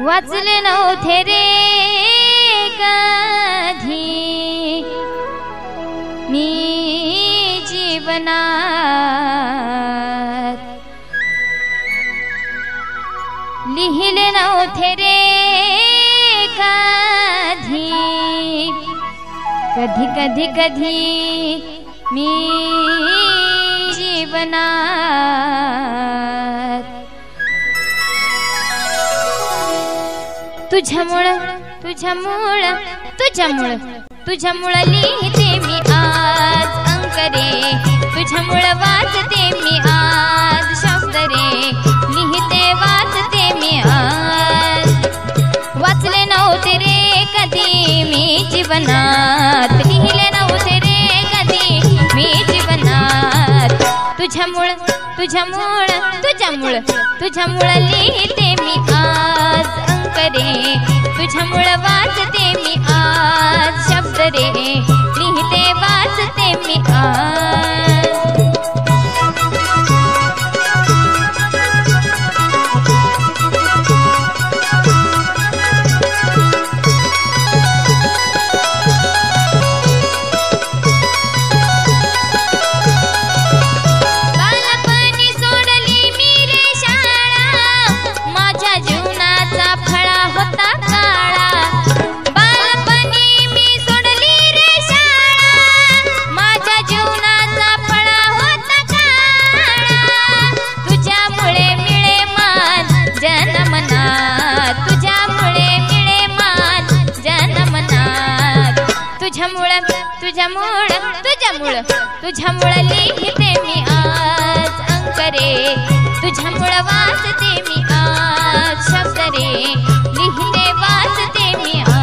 वाचले नव्हते रे कधी मी जीवनात, लिहिले नव्हते रे कधी कधी कधी कधी मी जीवनात, तुझ्यामुळं तुझ्यामुळं तुझ्यामुळं तुझ्यामुळं लिहिते मी आज अंक रे, तुझ्यामुळं वाचते मी आज शब्द रे, लिहिते वाचते मी आज. वाचले नव्हते रे कधी मी जीवनात, लिहिले नव्हते रे कधी मी जीवनात, तुझ्यामुळं तुझ्यामुळं तुझ्यामुळं तुझ्यामुळं लिहिते मी आज अंक रे, तुझ्यामुळं वाचते मी आज शब्द रे, लिहिते वाचते मी आज. तुझ्यामुळं तुझ्यामुळं तुझ्यामुळं लिहिते मी आज अंक रे, तुझ्यामुळं वाचते मी आज शब्द रे, लिहिते वाचते मी आज.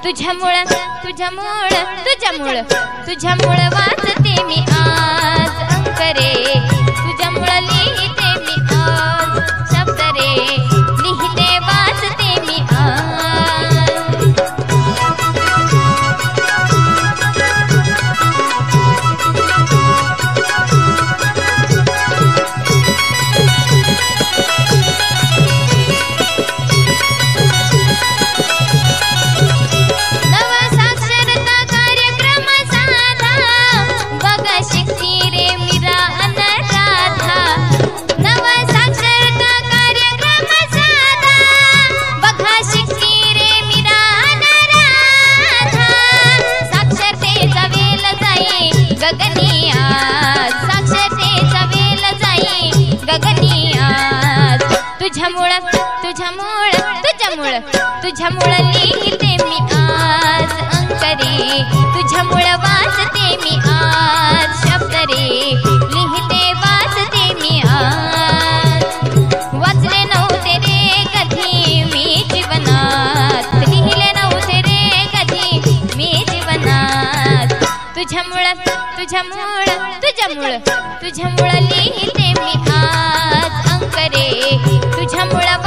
तुझ्यामुळं तुझ्यामुळं तुझ्यामुळं तुझ्यामुळं वाचते मी आज अंक रे, तुझ्यामुळं लिहिते मी आज शब्द रे, लिहिते वाचते मी आज. तुझ्यामुळं तुझ्यामुळं तुझ्यामुळं तुझ्यामुळं लिहिते मी आज अंक रे, तुझ्यामुळं वाचते मी आज शब्द रे, लिहिते वाचते मी आज. वाचले नव्हते रे कधी मी जीवनात, लिहिले नव्हते रे कधी मी जीवनात, तुझ्यामुळं तुझ्यामुळं तुझ्यामुळं तुझ्यामुळं लिहिते मी आज अंक रे, तुझ्यामुळं